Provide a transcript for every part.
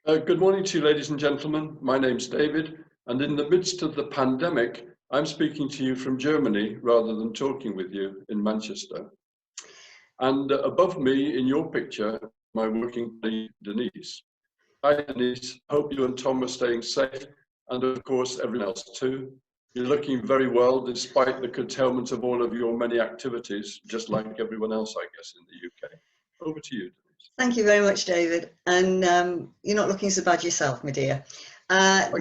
Good morning to you, ladies and gentlemen. My name's David, and in the midst of the pandemic, I'm speaking to you from Germany rather than talking with you in Manchester. And above me in your picture, my working colleague, Denise. Hi, Denise. Hope you and Tom are staying safe, and of course, everyone else too. You're looking very well despite the curtailment of all of your many activities, just like everyone else, I guess, in the UK. Over to you. Thank you very much, David. And you're not looking so bad yourself, my dear. I'm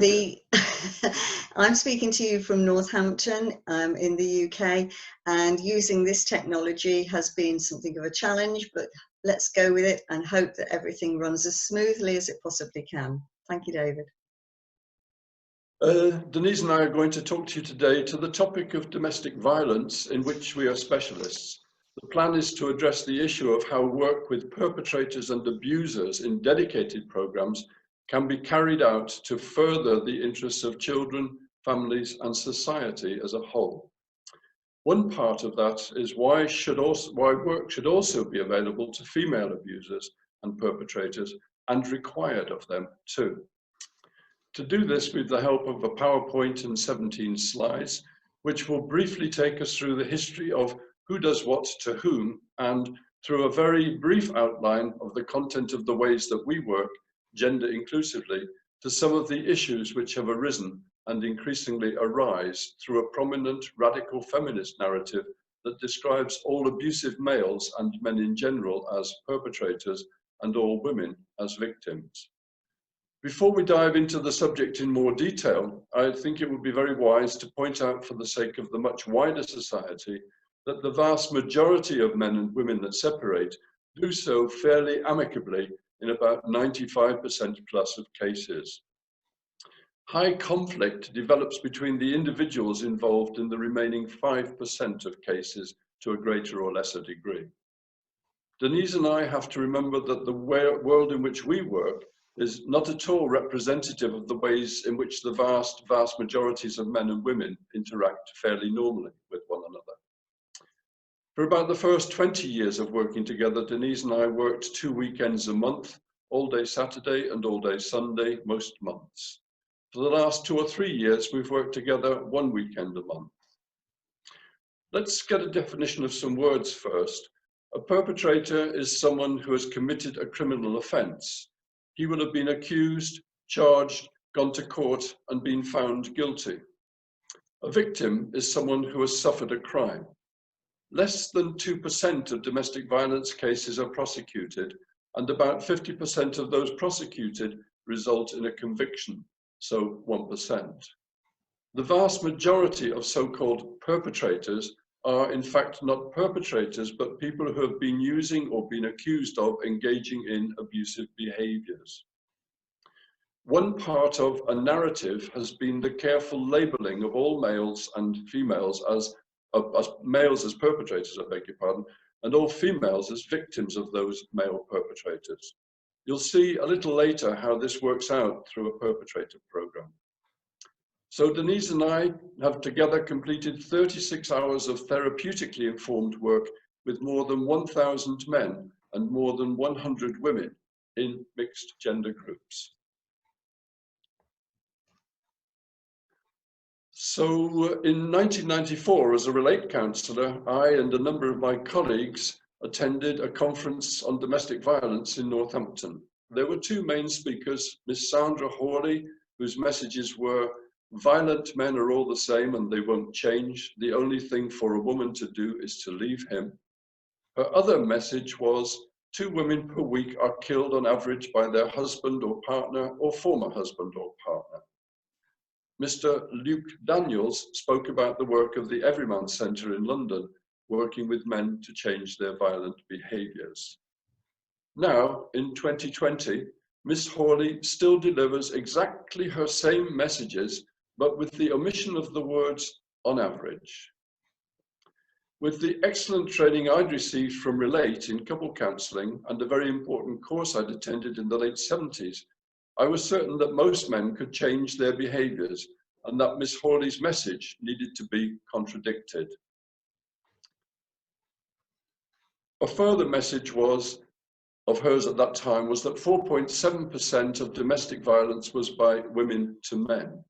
speaking to you from Northampton in the UK, and using this technology has been something of a challenge, but let's go with it and hope that everything runs as smoothly as it possibly can. Thank you, David. Denise and I are going to talk to you today to the topic of domestic violence, in which we are specialists. The plan is to address the issue of how work with perpetrators and abusers in dedicated programs can be carried out to further the interests of children, families, and society as a whole. One part of that is why work should also be available to female abusers and perpetrators, and required of them too. To do this with the help of a PowerPoint and 17 slides, which will briefly take us through the history of who does what to whom, and through a very brief outline of the content of the ways that we work gender inclusively to some of the issues which have arisen and increasingly arise through a prominent radical feminist narrative that describes all abusive males and men in general as perpetrators and all women as victims. Before we dive into the subject in more detail, I think it would be very wise to point out, for the sake of the much wider society, that the vast majority of men and women that separate do so fairly amicably in about 95% plus of cases. High conflict develops between the individuals involved in the remaining 5% of cases to a greater or lesser degree. Denise and I have to remember that the world in which we work is not at all representative of the ways in which the vast majorities of men and women interact fairly normally with one another. For about the first 20 years of working together, Denise and I worked 2 weekends a month, all day Saturday and all day Sunday, most months. For the last 2 or 3 years, we've worked together 1 weekend a month. Let's get a definition of some words first. A perpetrator is someone who has committed a criminal offense. He will have been accused, charged, gone to court, and been found guilty. A victim is someone who has suffered a crime. Less than 2% of domestic violence cases are prosecuted, and about 50% of those prosecuted result in a conviction, so 1%. The vast majority of so-called perpetrators are in fact not perpetrators, but people who have been using or been accused of engaging in abusive behaviors. One part of a narrative has been the careful labeling of all males and females as males as perpetrators, I beg your pardon, and all females as victims of those male perpetrators. You'll see a little later how this works out through a perpetrator program. So Denise and I have together completed 36 hours of therapeutically informed work with more than 1,000 men and more than 100 women in mixed gender groups. So in 1994, as a Relate counsellor, I and a number of my colleagues attended a conference on domestic violence in Northampton. There were 2 main speakers, Miss Sandra Hawley, whose messages were, "Violent men are all the same and they won't change. The only thing for a woman to do is to leave him." Her other message was, 2 women per week are killed on average by their husband or partner or former husband or partner. Mr. Luke Daniels spoke about the work of the Everyman Centre in London, working with men to change their violent behaviours. Now, in 2020, Miss Hawley still delivers exactly her same messages, but with the omission of the words "on average." With the excellent training I'd received from Relate in couple counselling and a very important course I'd attended in the late 70s, I was certain that most men could change their behaviours and that Miss Hawley's message needed to be contradicted. A further message was, of hers at that time was that 4.7% of domestic violence was by women to men.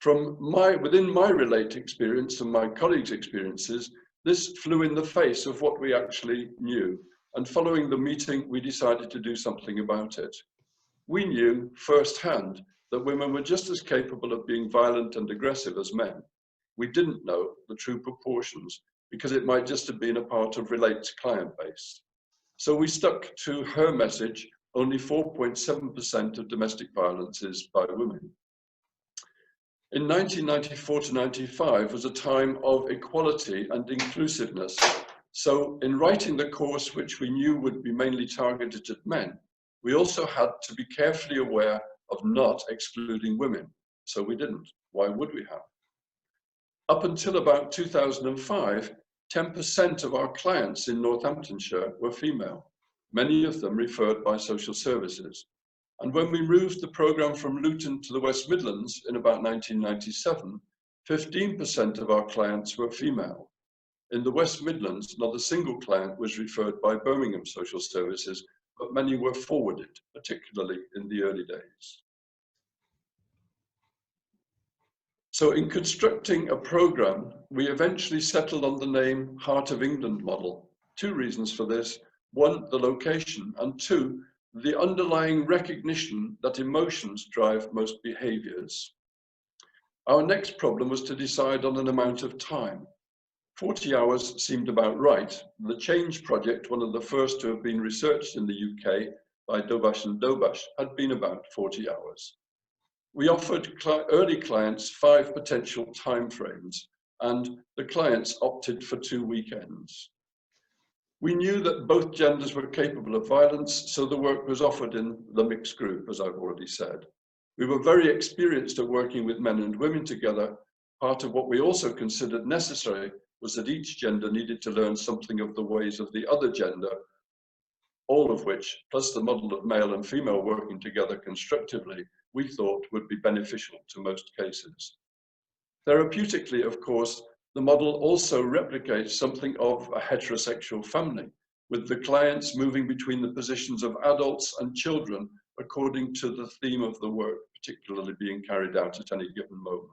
Within my Relate experience and my colleagues' experiences, this flew in the face of what we actually knew. And following the meeting, we decided to do something about it. We knew firsthand that women were just as capable of being violent and aggressive as men. We didn't know the true proportions because it might just have been a part of Relate's client base. So we stuck to her message, only 4.7% of domestic violence is by women. In 1994 to 95 was a time of equality and inclusiveness. So in writing the course, which we knew would be mainly targeted at men, we also had to be carefully aware of not excluding women. So we didn't. Why would we have? Up until about 2005, 10% of our clients in Northamptonshire were female, many of them referred by social services. And when we moved the programme from Luton to the West Midlands in about 1997, 15% of our clients were female. In the West Midlands, not a single client was referred by Birmingham Social Services, but many were forwarded, particularly in the early days. So in constructing a programme, we eventually settled on the name Heart of England model. Two reasons for this: one, the location, and two, the underlying recognition that emotions drive most behaviours. Our next problem was to decide on an amount of time. 40 hours seemed about right. The Change Project, one of the first to have been researched in the UK by Dobash and Dobash, had been about 40 hours. We offered early clients 5 potential timeframes, and the clients opted for 2 weekends. We knew that both genders were capable of violence, so the work was offered in the mixed group, as I've already said. We were very experienced at working with men and women together. Part of what we also considered necessary was that each gender needed to learn something of the ways of the other gender, all of which, plus the model of male and female working together constructively, we thought would be beneficial to most cases. Therapeutically, of course, the model also replicates something of a heterosexual family, with the clients moving between the positions of adults and children according to the theme of the work, particularly being carried out at any given moment.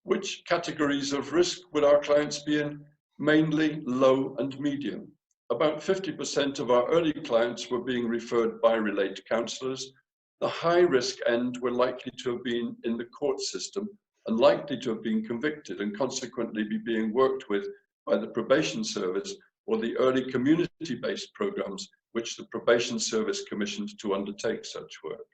Which categories of risk would our clients be in? Mainly low and medium. About 50% of our early clients were being referred by Relate counsellors. The high risk end were likely to have been in the court system and likely to have been convicted and consequently be being worked with by the probation service or the early community-based programs which the probation service commissioned to undertake such work.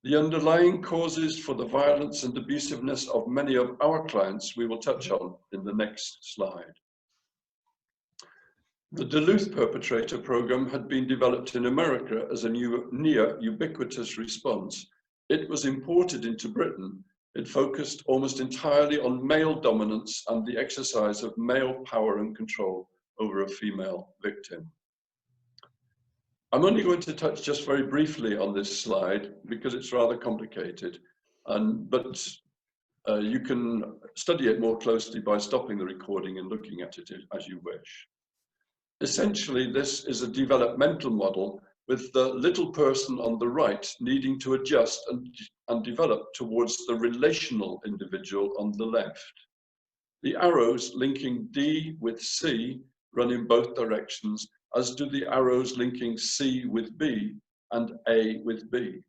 The underlying causes for the violence and abusiveness of many of our clients we will touch on in the next slide. The Duluth Perpetrator Program had been developed in America as a near ubiquitous response. It was imported into Britain. It focused almost entirely on male dominance and the exercise of male power and control over a female victim. I'm only going to touch just very briefly on this slide because it's rather complicated, but you can study it more closely by stopping the recording and looking at it as you wish. Essentially, this is a developmental model with the little person on the right needing to adjust and develop towards the relational individual on the left. The arrows linking D with C run in both directions, as do the arrows linking C with B and A with B.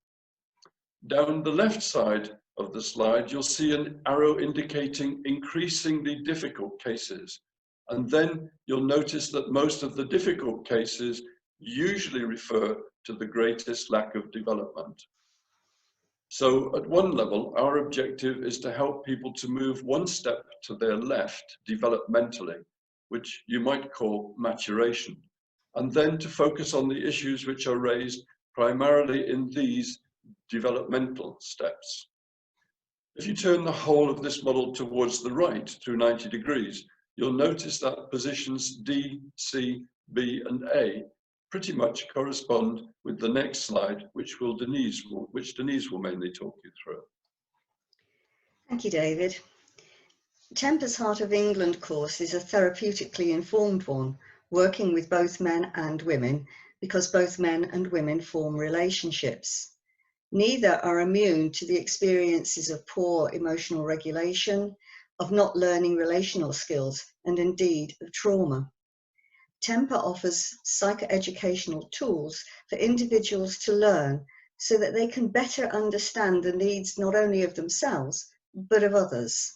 Down the left side of the slide, you'll see an arrow indicating increasingly difficult cases. And then you'll notice that most of the difficult cases usually refer to the greatest lack of development. So at one level, our objective is to help people to move one step to their left developmentally, which you might call maturation, and then to focus on the issues which are raised primarily in these developmental steps. If you turn the whole of this model towards the right through 90 degrees, you'll notice that positions D, C, B, and A pretty much correspond with the next slide, which Denise will mainly talk you through. Thank you, David. Tempur's Heart of England course is a therapeutically informed one, working with both men and women, because both men and women form relationships. Neither are immune to the experiences of poor emotional regulation, of not learning relational skills, and indeed of trauma. Temper offers psychoeducational tools for individuals to learn so that they can better understand the needs not only of themselves, but of others.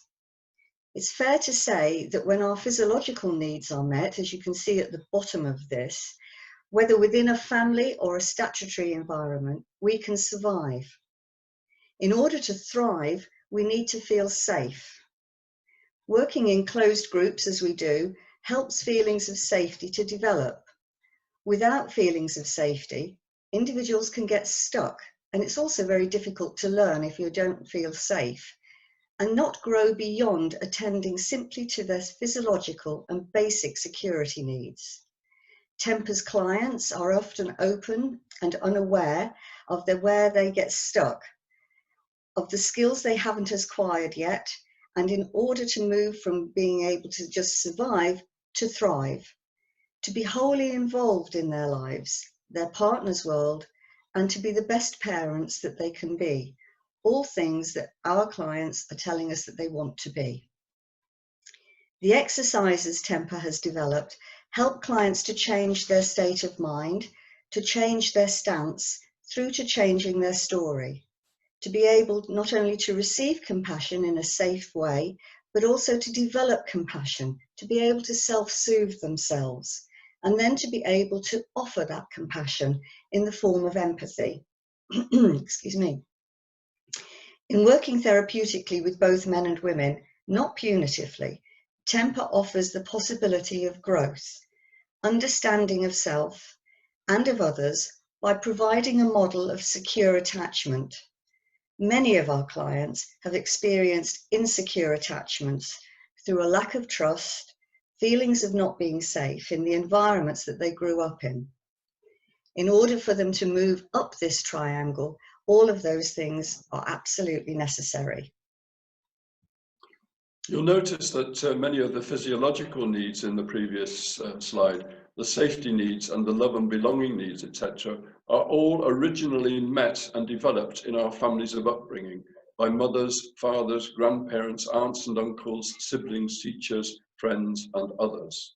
It's fair to say that when our physiological needs are met, as you can see at the bottom of this, whether within a family or a statutory environment, we can survive. In order to thrive, we need to feel safe. Working in closed groups as we do helps feelings of safety to develop. Without feelings of safety, individuals can get stuck, and it's also very difficult to learn if you don't feel safe, and not grow beyond attending simply to their physiological and basic security needs. Temper's clients are often open and unaware of where they get stuck, of the skills they haven't acquired yet, and in order to move from being able to just survive to thrive, to be wholly involved in their lives, their partner's world, and to be the best parents that they can be, all things that our clients are telling us that they want to be. The exercises Temper has developed help clients to change their state of mind, to change their stance, through to changing their story, to be able not only to receive compassion in a safe way, but also to develop compassion, to be able to self-soothe themselves, and then to be able to offer that compassion in the form of empathy. Excuse me. In working therapeutically with both men and women, not punitively, Temper offers the possibility of growth, understanding of self and of others by providing a model of secure attachment. Many of our clients have experienced insecure attachments through a lack of trust, feelings of not being safe in the environments that they grew up in. In order for them to move up this triangle, all of those things are absolutely necessary. You'll notice that many of the physiological needs in the previous slide, the safety needs and the love and belonging needs, etc., are all originally met and developed in our families of upbringing by mothers, fathers, grandparents, aunts and uncles, siblings, teachers, friends, and others.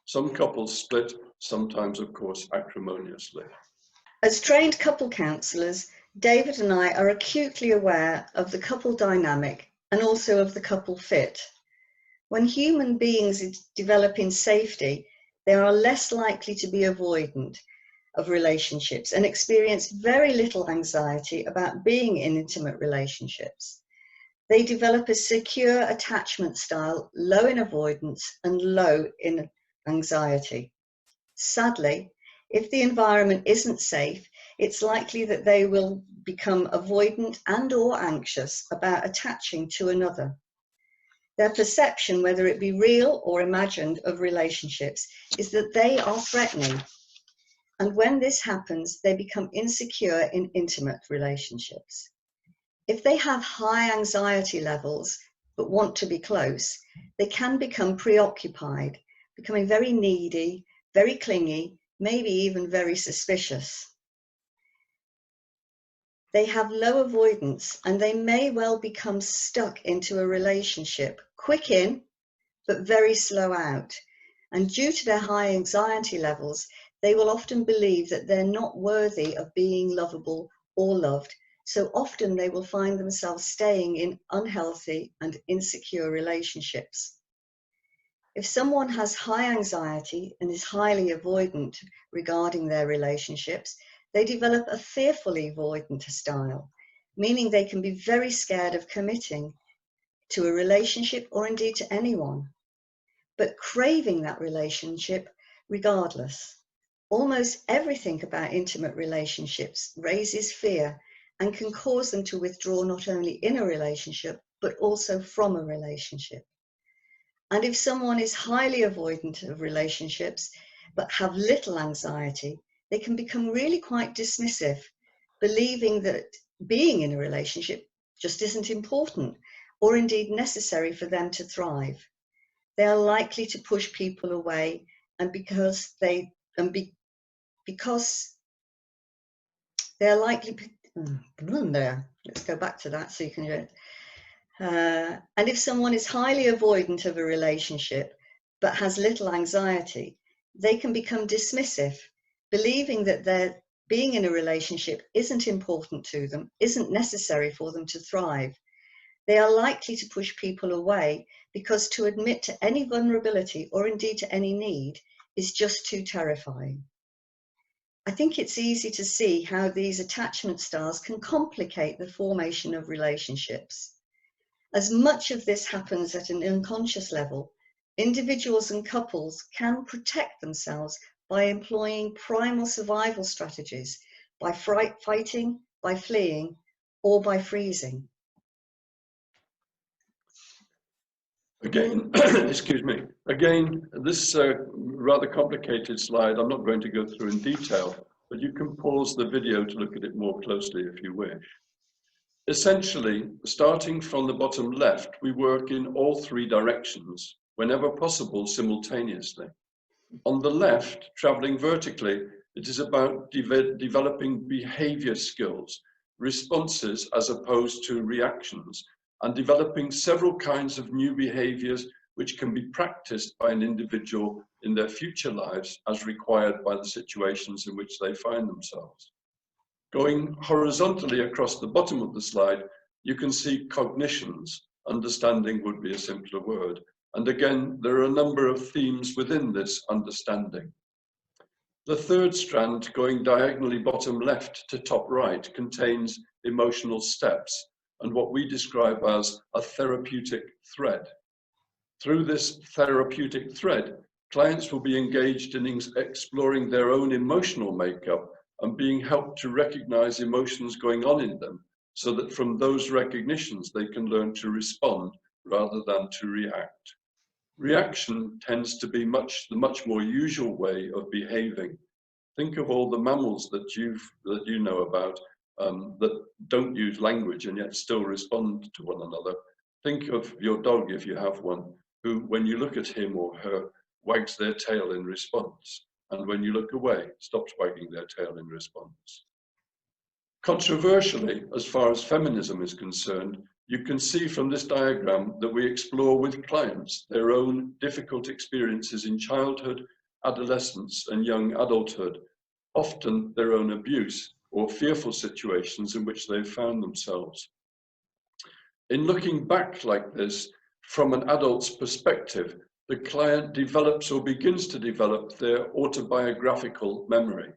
Some couples split, sometimes, of course, acrimoniously. As trained couple counsellors, David and I are acutely aware of the couple dynamic and also of the couple fit. When human beings develop in safety, they are less likely to be avoidant of relationships and experience very little anxiety about being in intimate relationships. They develop a secure attachment style, low in avoidance and low in anxiety. Sadly, if the environment isn't safe, it's likely that they will become avoidant and/or anxious about attaching to another. Their perception, whether it be real or imagined, of relationships is that they are threatening. And when this happens, they become insecure in intimate relationships. If they have high anxiety levels but want to be close, they can become preoccupied, becoming very needy, very clingy, maybe even very suspicious. They have low avoidance and they may well become stuck into a relationship, quick in, but very slow out. And due to their high anxiety levels, they will often believe that they're not worthy of being lovable or loved. So often they will find themselves staying in unhealthy and insecure relationships. If someone has high anxiety and is highly avoidant regarding their relationships, they develop a fearfully avoidant style, meaning they can be very scared of committing to a relationship or indeed to anyone, but craving that relationship regardless. Almost everything about intimate relationships raises fear and can cause them to withdraw not only in a relationship, but also from a relationship. And if someone is highly avoidant of relationships, but have little anxiety, they can become really quite dismissive, believing that being in a relationship just isn't important or indeed necessary for them to thrive. They are likely to push people away because they're likely, let's go back to that so you can hear it. And if someone is highly avoidant of a relationship but has little anxiety, they can become dismissive, believing that their being in a relationship isn't important to them, isn't necessary for them to thrive. They are likely to push people away because to admit to any vulnerability or indeed to any need is just too terrifying. I think it's easy to see how these attachment styles can complicate the formation of relationships. As much of this happens at an unconscious level, individuals and couples can protect themselves by employing primal survival strategies, by fighting, by fleeing, or by freezing. Again, excuse me. Again, this rather complicated slide, I'm not going to go through in detail, but you can pause the video to look at it more closely if you wish. Essentially, starting from the bottom left, we work in all three directions, whenever possible, simultaneously. On the left, traveling vertically, it is about developing behavior skills, responses as opposed to reactions, and developing several kinds of new behaviors which can be practiced by an individual in their future lives as required by the situations in which they find themselves. Going horizontally across the bottom of the slide, you can see cognitions. Understanding would be a simpler word. And again, there are a number of themes within this understanding. The third strand, going diagonally bottom left to top right, contains emotional steps and what we describe as a therapeutic thread. Through this therapeutic thread, clients will be engaged in exploring their own emotional makeup and being helped to recognize emotions going on in them so that from those recognitions they can learn to respond rather than to react. Reaction tends to be the much more usual way of behaving. Think of all the mammals that you know about that don't use language and yet still respond to one another. Think of your dog, if you have one, who, when you look at him or her, wags their tail in response. And when you look away, stops wagging their tail in response. Controversially, as far as feminism is concerned, you can see from this diagram that we explore with clients their own difficult experiences in childhood, adolescence, and young adulthood, often their own abuse or fearful situations in which they've found themselves. In looking back like this, from an adult's perspective, the client develops or begins to develop their autobiographical memory.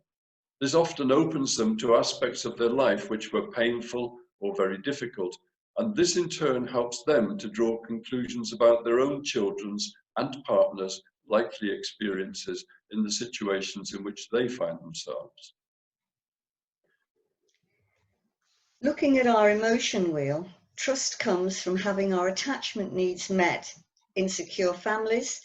This often opens them to aspects of their life which were painful or very difficult, and this in turn helps them to draw conclusions about their own children's and partners' likely experiences in the situations in which they find themselves. Looking at our emotion wheel, trust comes from having our attachment needs met in secure families,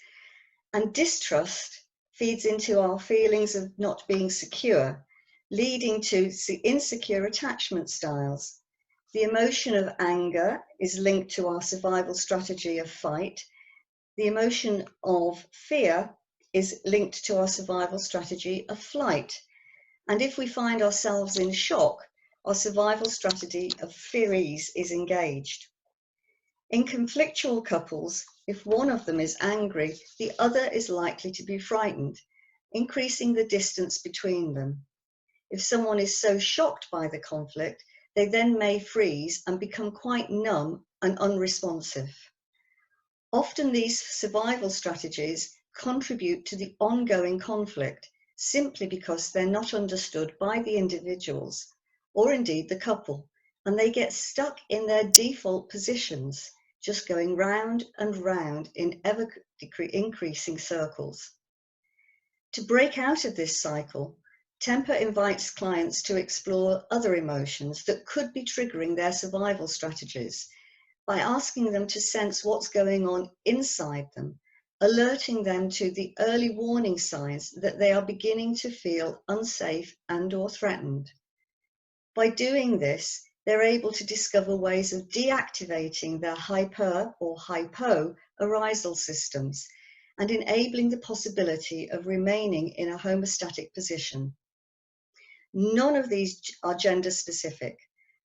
and distrust feeds into our feelings of not being secure, leading to insecure attachment styles. The emotion of anger is linked to our survival strategy of fight. The emotion of fear is linked to our survival strategy of flight. And if we find ourselves in shock, our survival strategy of freeze is engaged. In conflictual couples, if one of them is angry, the other is likely to be frightened, increasing the distance between them. If someone is so shocked by the conflict, they then may freeze and become quite numb and unresponsive. Often these survival strategies contribute to the ongoing conflict simply because they're not understood by the individuals or indeed the couple, and they get stuck in their default positions, just going round and round in ever increasing circles. To break out of this cycle, Temper invites clients to explore other emotions that could be triggering their survival strategies by asking them to sense what's going on inside them, alerting them to the early warning signs that they are beginning to feel unsafe and/or threatened. By doing this, they're able to discover ways of deactivating their hyper or hypo arousal systems and enabling the possibility of remaining in a homeostatic position. None of these are gender specific.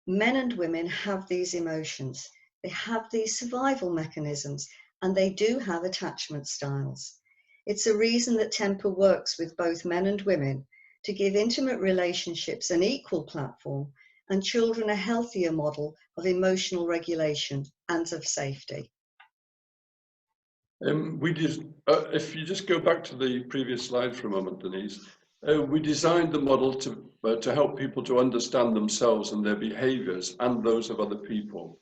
Men and women have these emotions. They have these survival mechanisms, and they do have attachment styles. It's a reason that Temper works with both men and women to give intimate relationships an equal platform and children a healthier model of emotional regulation and of safety. If you just go back to the previous slide for a moment, Denise, we designed the model to help people to understand themselves and their behaviours and those of other people.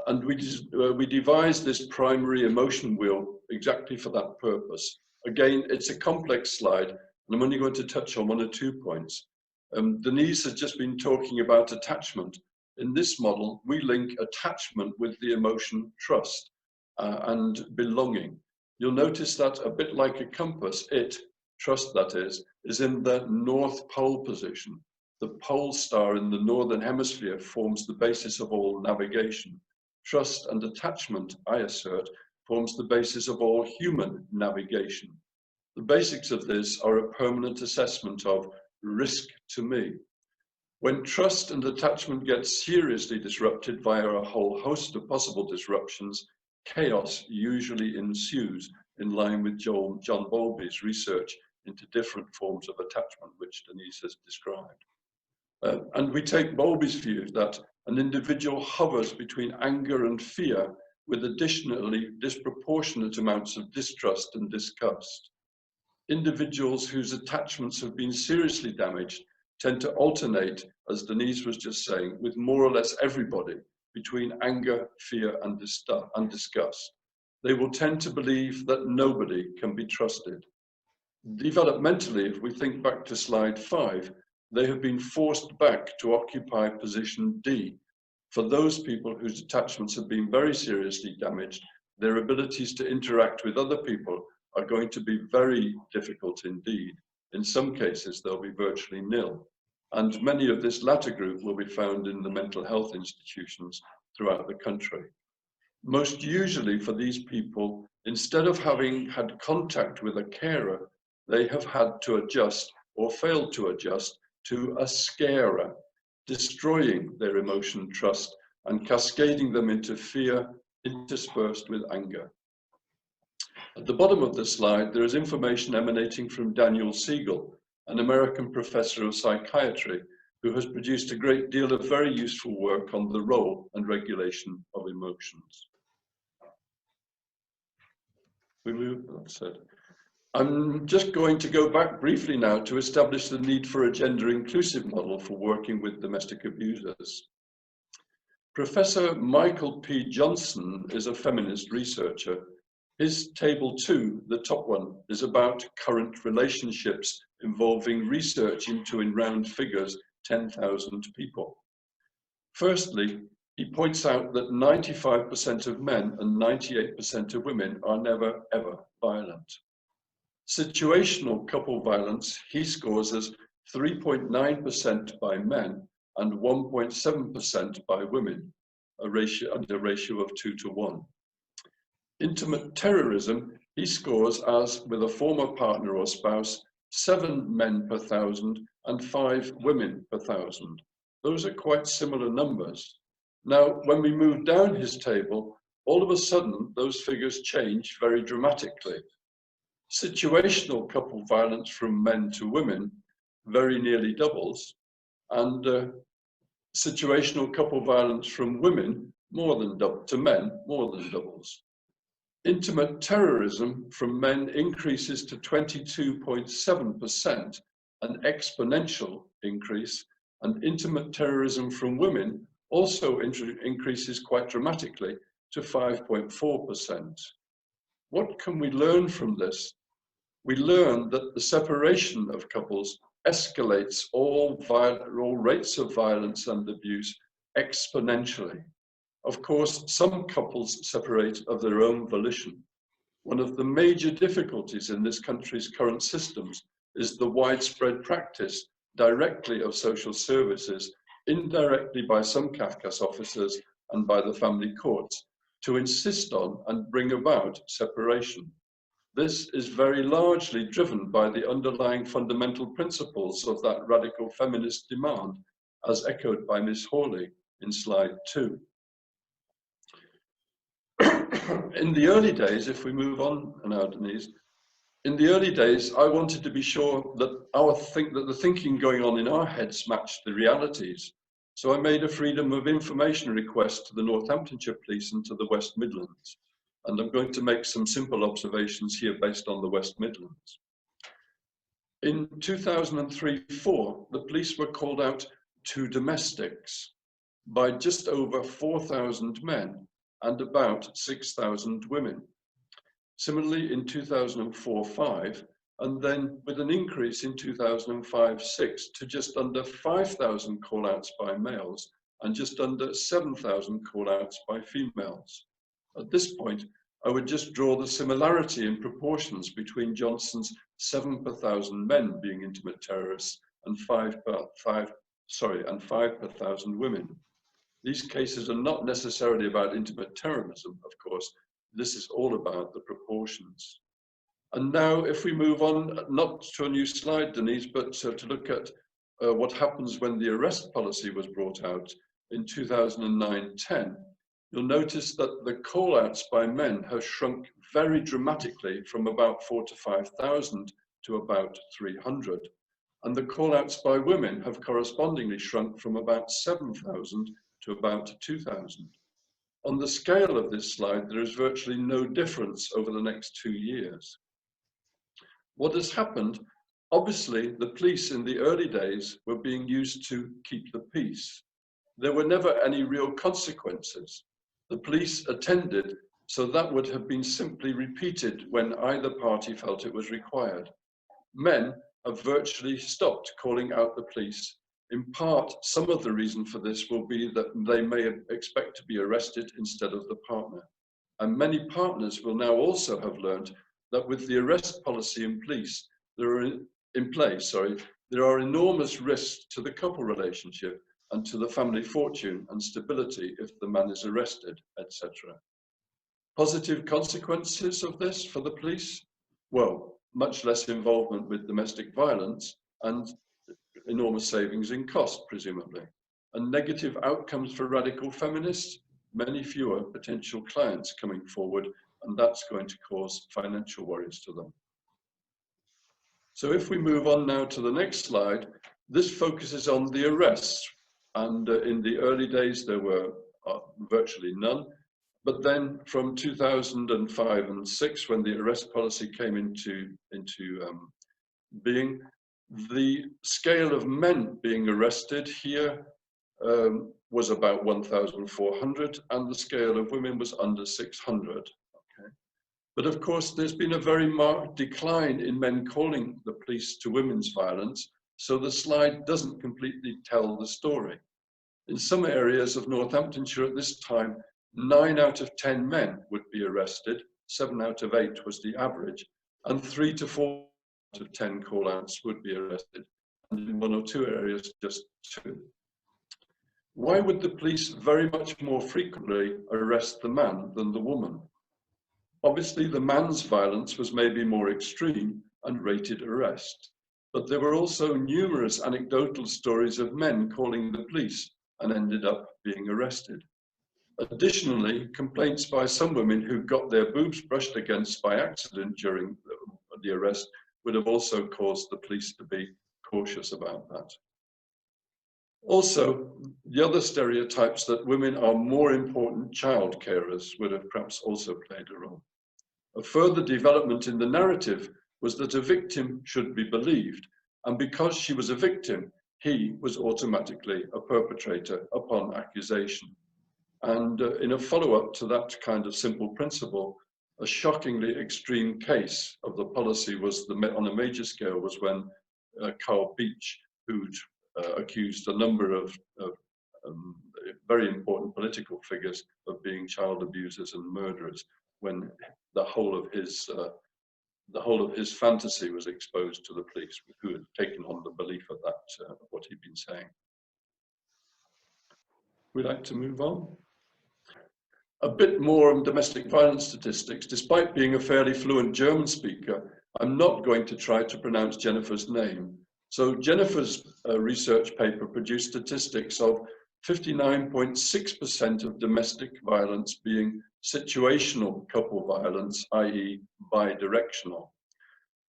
And we devised this primary emotion wheel exactly for that purpose. Again, it's a complex slide, and I'm only going to touch on one or 2 points. Denise has just been talking about attachment. In this model, we link attachment with the emotion trust and belonging. You'll notice that a bit like a compass, trust that is in the North Pole position. The pole star in the Northern Hemisphere forms the basis of all navigation. Trust and attachment, I assert, forms the basis of all human navigation. The basics of this are a permanent assessment of risk to me. When trust and attachment get seriously disrupted via a whole host of possible disruptions, chaos usually ensues, in line with John Bowlby's research into different forms of attachment, which Denise has described. And we take Bowlby's view that an individual hovers between anger and fear with additionally disproportionate amounts of distrust and disgust. Individuals whose attachments have been seriously damaged tend to alternate, as Denise was just saying, with more or less everybody between anger, fear, and disgust. They will tend to believe that nobody can be trusted. Developmentally, if we think back to slide 5, they have been forced back to occupy position D. For those people whose attachments have been very seriously damaged, their abilities to interact with other people are going to be very difficult indeed. In some cases, they'll be virtually nil. And many of this latter group will be found in the mental health institutions throughout the country. Most usually for these people, instead of having had contact with a carer, they have had to adjust or failed to adjust to a scarer, destroying their emotion trust and cascading them into fear interspersed with anger. At the bottom of the slide, there is information emanating from Daniel Siegel, an American professor of psychiatry, who has produced a great deal of very useful work on the role and regulation of emotions. That's it. I'm just going to go back briefly now to establish the need for a gender-inclusive model for working with domestic abusers. Professor Michael P. Johnson is a feminist researcher. His table 2, the top one, is about current relationships involving research into, in round figures, 10,000 people. Firstly, he points out that 95% of men and 98% of women are never, ever violent. Situational couple violence he scores as 3.9% by men and 1.7% by women, a ratio of 2 to 1. Intimate terrorism he scores as, with a former partner or spouse, 7 men per 1,000 and 5 women per 1,000. Those are quite similar numbers. Now, when we move down his table, all of a sudden, those figures change very dramatically. Situational couple violence from men to women very nearly doubles, and situational couple violence from women to men more than doubles. Intimate terrorism from men increases to 22.7%, an exponential increase, and intimate terrorism from women also increases quite dramatically to 5.4%. What can we learn from this? We learn that the separation of couples escalates all rates of violence and abuse exponentially. Of course, some couples separate of their own volition. One of the major difficulties in this country's current systems is the widespread practice directly of social services, indirectly by some CAFCAS officers and by the family courts, to insist on and bring about separation. This is very largely driven by the underlying fundamental principles of that radical feminist demand, as echoed by Ms. Hawley in slide 2. In the early days, if we move on now, Denise, in the early days, I wanted to be sure that the thinking going on in our heads matched the realities. So I made a freedom of information request to the Northamptonshire Police and to the West Midlands. And I'm going to make some simple observations here based on the West Midlands. In 2003-04, the police were called out to domestics by just over 4,000 men and about 6,000 women. Similarly, in 2004-05, and then with an increase in 2005-06 to just under 5,000 call-outs by males and just under 7,000 call-outs by females. At this point, I would just draw the similarity in proportions between Johnson's 7 per 1,000 men being intimate terrorists and 5 per 1,000 women. These cases are not necessarily about intimate terrorism, of course. This is all about the proportions. And now if we move on, not to a new slide, Denise, but to look at what happens when the arrest policy was brought out in 2009-10, you'll notice that the call-outs by men have shrunk very dramatically from about 4,000 to 5,000 to about 300. And the call-outs by women have correspondingly shrunk from about 7,000 to about 2,000. On the scale of this slide, there is virtually no difference over the next 2 years. What has happened? Obviously, the police in the early days were being used to keep the peace. There were never any real consequences. The police attended, so that would have been simply repeated when either party felt it was required. Men have virtually stopped calling out the police. In part, some of the reason for this will be that they may expect to be arrested instead of the partner. And many partners will now also have learned that with the arrest policy in place, there are enormous risks to the couple relationship and to the family fortune and stability if the man is arrested, etc. Positive consequences of this for the police? Well, much less involvement with domestic violence and enormous savings in cost, presumably. And negative outcomes for radical feminists? Many fewer potential clients coming forward, and that's going to cause financial worries to them. So if we move on now to the next slide, this focuses on the arrests. And in the early days, there were virtually none. But then from 2005 and 6, when the arrest policy came into being, the scale of men being arrested here was about 1,400, and the scale of women was under 600. Okay. But of course, there's been a very marked decline in men calling the police to women's violence, so the slide doesn't completely tell the story. In some areas of Northamptonshire at this time, 9 out of 10 men would be arrested, 7 out of 8 was the average, and 3 to 4 out of 10 call-outs would be arrested, and in 1 or 2 areas, just 2. Why would the police very much more frequently arrest the man than the woman? Obviously, the man's violence was maybe more extreme and rated arrest, but there were also numerous anecdotal stories of men calling the police and ended up being arrested. Additionally, complaints by some women who got their boobs brushed against by accident during the arrest would have also caused the police to be cautious about that. Also, the other stereotypes that women are more important child carers would have perhaps also played a role. A further development in the narrative was that a victim should be believed, and because she was a victim, he was automatically a perpetrator upon accusation. And in a follow-up to that kind of simple principle, a shockingly extreme case of the policy was, on a major scale, was when Carl Beach, who'd accused a number of very important political figures of being child abusers and murderers, when the whole of his fantasy was exposed to the police, who had taken on the belief of that, of what he'd been saying. We'd like to move on. A bit more on domestic violence statistics. Despite being a fairly fluent German speaker, I'm not going to try to pronounce Jennifer's name. So Jennifer's research paper produced statistics of 59.6% of domestic violence being situational couple violence, i.e. bidirectional.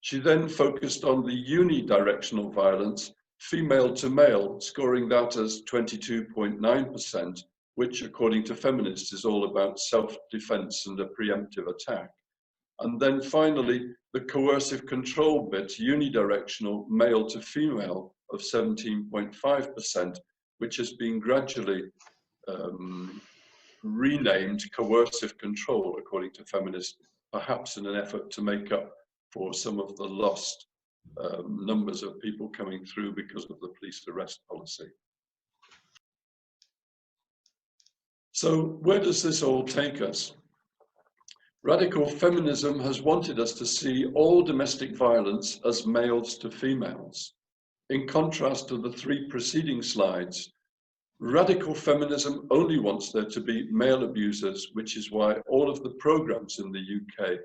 She then focused on the unidirectional violence, female to male, scoring that as 22.9%, which according to feminists is all about self-defense and a preemptive attack. And then finally, the coercive control bit, unidirectional male to female of 17.5%, which has been gradually renamed coercive control, according to feminists, perhaps in an effort to make up for some of the lost numbers of people coming through because of the police arrest policy. So where does this all take us? Radical feminism has wanted us to see all domestic violence as males to females. In contrast to the three preceding slides, radical feminism only wants there to be male abusers, which is why all of the programs in the UK,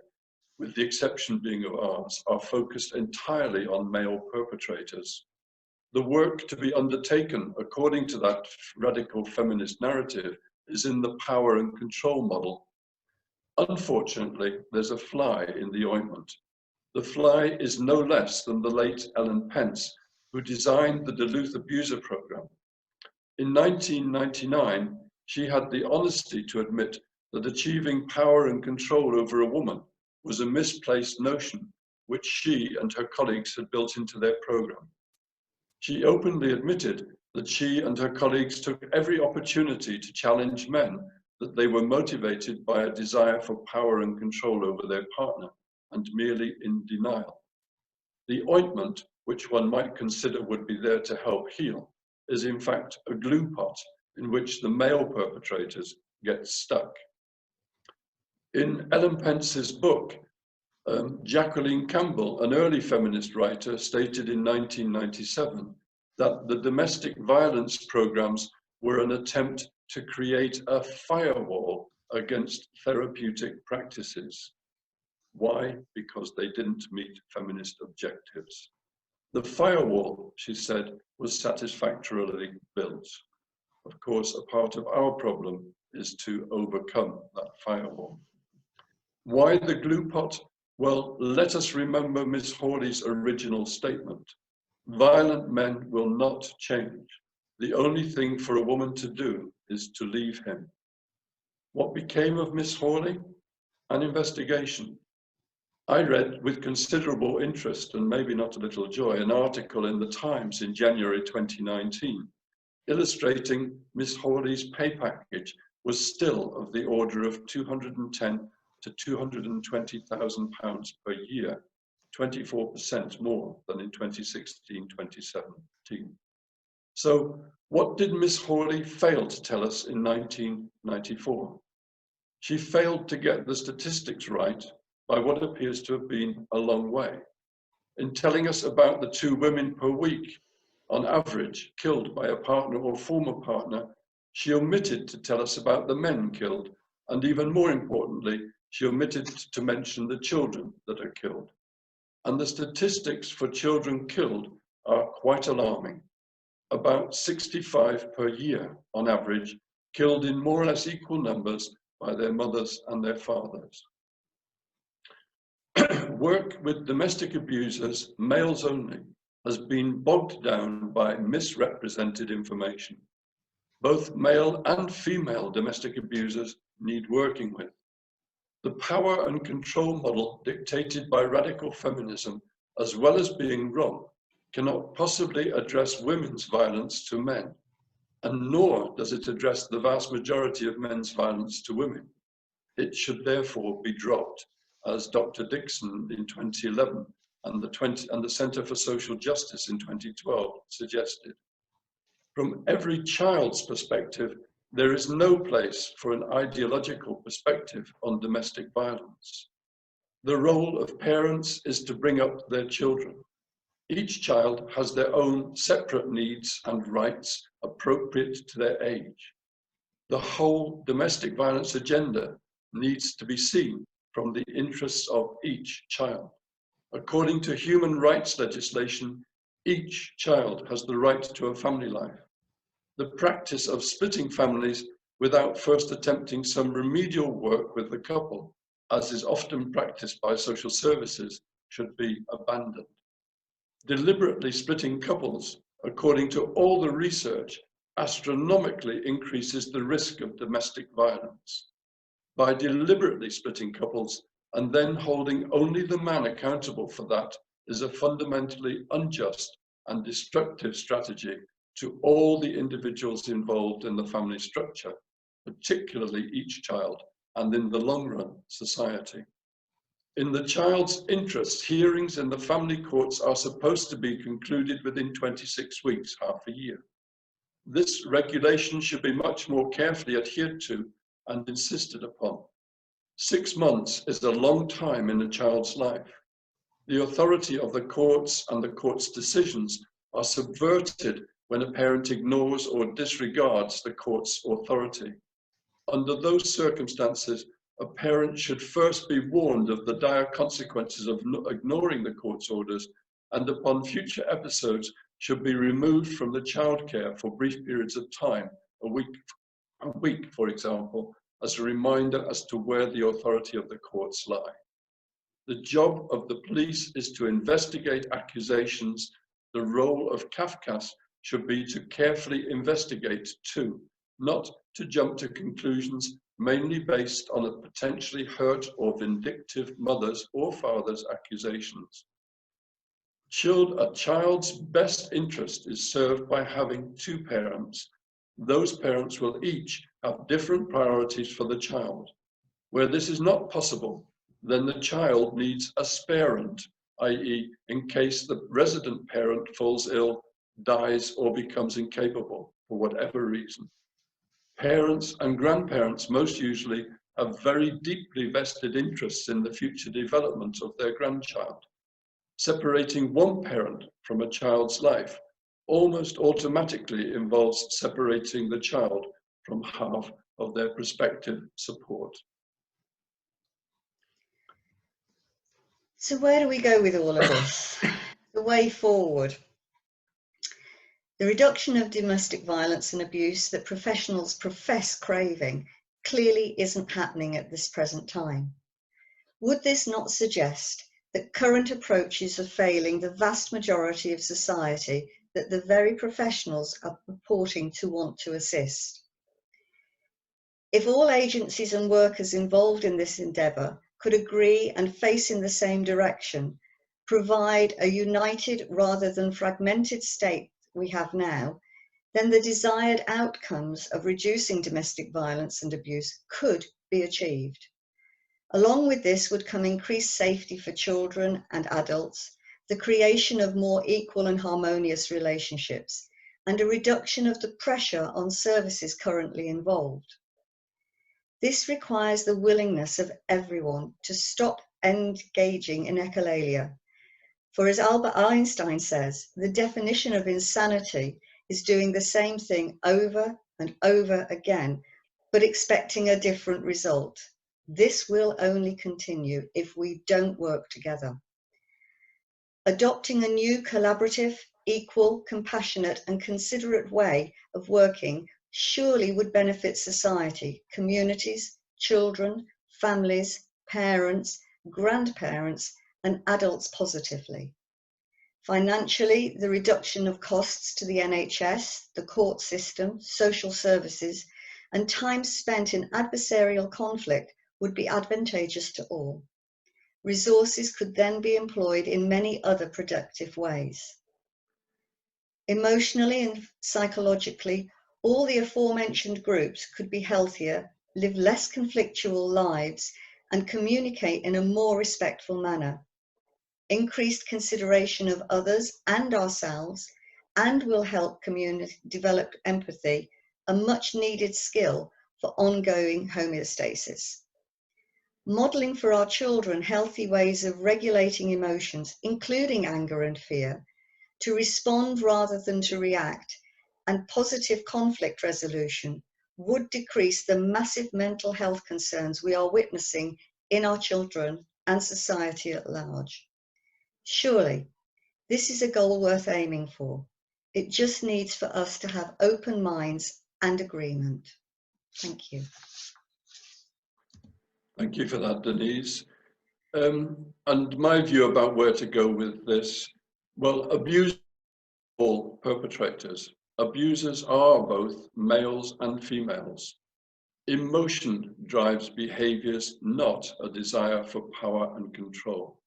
with the exception being of ours, are focused entirely on male perpetrators. The work to be undertaken according to that radical feminist narrative is in the power and control model. Unfortunately, there's a fly in the ointment. The fly is no less than the late Ellen Pence, who designed the Duluth Abuser Program. In 1999, she had the honesty to admit that achieving power and control over a woman was a misplaced notion, which she and her colleagues had built into their program. She openly admitted that she and her colleagues took every opportunity to challenge men that they were motivated by a desire for power and control over their partner and merely in denial. The ointment, which one might consider would be there to help heal, is in fact a glue pot in which the male perpetrators get stuck. In Ellen Pence's book, Jacqueline Campbell, an early feminist writer, stated in 1997 that the domestic violence programs were an attempt to create a firewall against therapeutic practices. Why? Because they didn't meet feminist objectives. The firewall, she said, was satisfactorily built. Of course, a part of our problem is to overcome that firewall. Why the glue pot? Well, let us remember Miss Hawley's original statement. Violent men will not change. The only thing for a woman to do is to leave him. What became of Miss Hawley? An investigation. I read with considerable interest and maybe not a little joy an article in the Times in January 2019 illustrating Miss Hawley's pay package was still of the order of £210,000 to £220,000 per year, 24% more than in 2016-2017. So what did Miss Hawley fail to tell us in 1994? She failed to get the statistics right by what appears to have been a long way. In telling us about the 2 women per week, on average, killed by a partner or former partner, she omitted to tell us about the men killed, and even more importantly, she omitted to mention the children that are killed. And the statistics for children killed are quite alarming. About 65 per year, on average, killed in more or less equal numbers by their mothers and their fathers. Work with domestic abusers, males only, has been bogged down by misrepresented information. Both male and female domestic abusers need working with. The power and control model dictated by radical feminism, as well as being wrong, cannot possibly address women's violence to men, and nor does it address the vast majority of men's violence to women. It should therefore be dropped, as Dr. Dixon in 2011 and the Center for Social Justice in 2012 suggested. From every child's perspective, there is no place for an ideological perspective on domestic violence. The role of parents is to bring up their children. Each child has their own separate needs and rights appropriate to their age. The whole domestic violence agenda needs to be seen from the interests of each child. According to human rights legislation, each child has the right to a family life. The practice of splitting families without first attempting some remedial work with the couple, as is often practiced by social services, should be abandoned. Deliberately splitting couples, according to all the research, astronomically increases the risk of domestic violence. By deliberately splitting couples and then holding only the man accountable for that is a fundamentally unjust and destructive strategy to all the individuals involved in the family structure, particularly each child, and in the long run, society. In the child's interests, hearings in the family courts are supposed to be concluded within 26 weeks, half a year. This regulation should be much more carefully adhered to and insisted upon. 6 months is a long time in a child's life. The authority of the courts and the court's decisions are subverted when a parent ignores or disregards the court's authority. Under those circumstances, a parent should first be warned of the dire consequences of ignoring the court's orders, and upon future episodes should be removed from the childcare for brief periods of time, a week, for example, as a reminder as to where the authority of the courts lie. The job of the police is to investigate accusations. The role of Kafkas should be to carefully investigate too, not to jump to conclusions mainly based on a potentially hurt or vindictive mother's or father's accusations. A child's best interest is served by having two parents. Those parents will each have different priorities for the child. Where this is not possible, then the child needs a sparent, i.e., in case the resident parent falls ill, dies, or becomes incapable for whatever reason. Parents and grandparents most usually have very deeply vested interests in the future development of their grandchild. Separating one parent from a child's life almost automatically involves separating the child from half of their prospective support. So where do we go with all of this? The way forward. The reduction of domestic violence and abuse that professionals profess craving clearly isn't happening at this present time. Would this not suggest that current approaches are failing the vast majority of society that the very professionals are purporting to want to assist? If all agencies and workers involved in this endeavour could agree and face in the same direction, provide a united rather than fragmented state we have now, then the desired outcomes of reducing domestic violence and abuse could be achieved. Along with this would come increased safety for children and adults, the creation of more equal and harmonious relationships, and a reduction of the pressure on services currently involved. This requires the willingness of everyone to stop engaging in echolalia. For as Albert Einstein says, the definition of insanity is doing the same thing over and over again, but expecting a different result. This will only continue if we don't work together. Adopting a new collaborative, equal, compassionate and considerate way of working surely would benefit society, communities, children, families, parents, grandparents, and adults positively. Financially, the reduction of costs to the NHS, the court system, social services, and time spent in adversarial conflict would be advantageous to all. Resources could then be employed in many other productive ways. Emotionally and psychologically, all the aforementioned groups could be healthier, live less conflictual lives, and communicate in a more respectful manner. Increased consideration of others and ourselves, and will help develop empathy, a much needed skill for ongoing homeostasis. Modeling for our children healthy ways of regulating emotions, including anger and fear, to respond rather than to react, and positive conflict resolution would decrease the massive mental health concerns we are witnessing in our children and society at large. Surely, this is a goal worth aiming for. It just needs for us to have open minds and agreement. Thank you. Thank you for that, Denise. And my view about where to go with this, well, abuse all perpetrators. Abusers are both males and females. Emotion drives behaviors, not a desire for power and control.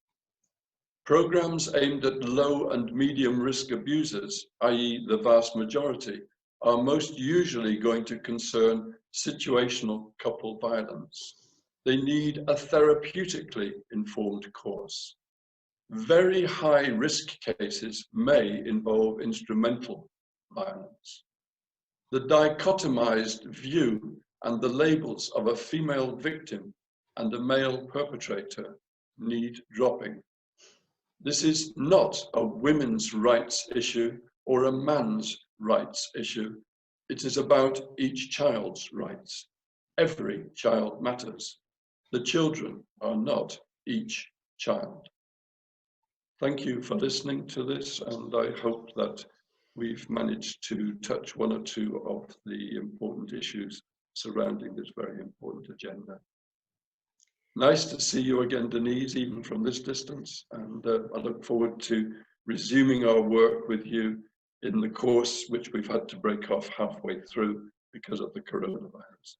Programs aimed at low and medium risk abusers, i.e. the vast majority, are most usually going to concern situational couple violence. They need a therapeutically informed course. Very high risk cases may involve instrumental violence. The dichotomized view and the labels of a female victim and a male perpetrator need dropping. This is not a women's rights issue or a man's rights issue. It is about each child's rights. Every child matters. The children are not each child. Thank you for listening to this, and I hope that we've managed to touch one or two of the important issues surrounding this very important agenda. Nice to see you again, Denise, even from this distance, and I look forward to resuming our work with you in the course which we've had to break off halfway through because of the coronavirus.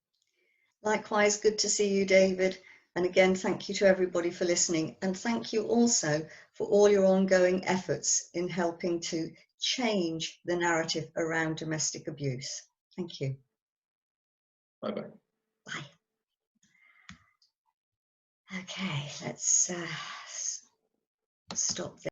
Likewise, good to see you, David. And again, thank you to everybody for listening. And thank you also for all your ongoing efforts in helping to change the narrative around domestic abuse. Thank you. Bye-bye. Bye. Okay, let's stop there.